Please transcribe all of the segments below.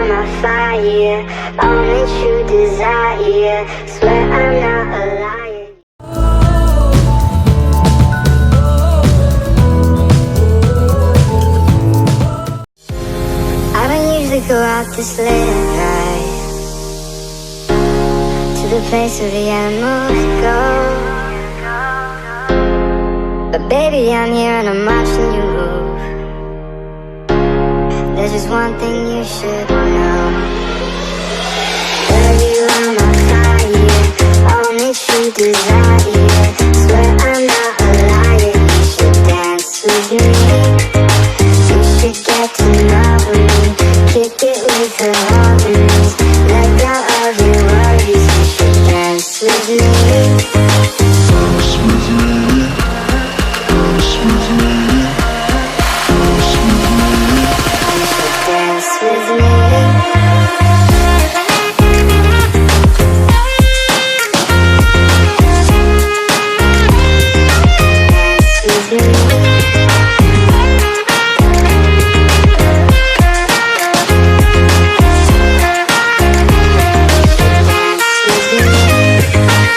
my fire, only true desire. Swear I'm not a liar. I don't usually go out this late at night, to the place where the animals go. But baby, I'm here and I'm watching you move. There's just one thing you should know. Girl, you are my fire, only true desire. Swear I'm not a liar, you should dance with me. You should get to know me, kick it with the harmonies. Let go of your worries, you should dance with me. Dance with me. Dance with me. Dance with me. You should dance with me.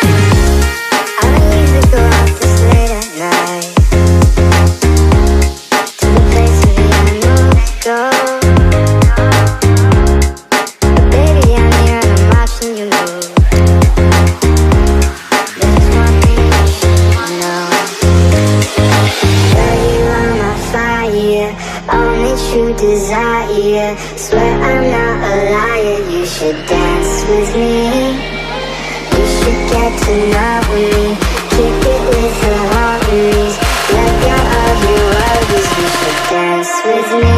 Only true desire. Swear I'm not a liar. You should dance with me. You should get to know me, kick it with the harmonies. Let go of your worries. You should dance with me.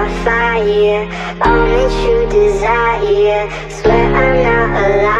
my fire, only true desire. Swear I'm not a liar.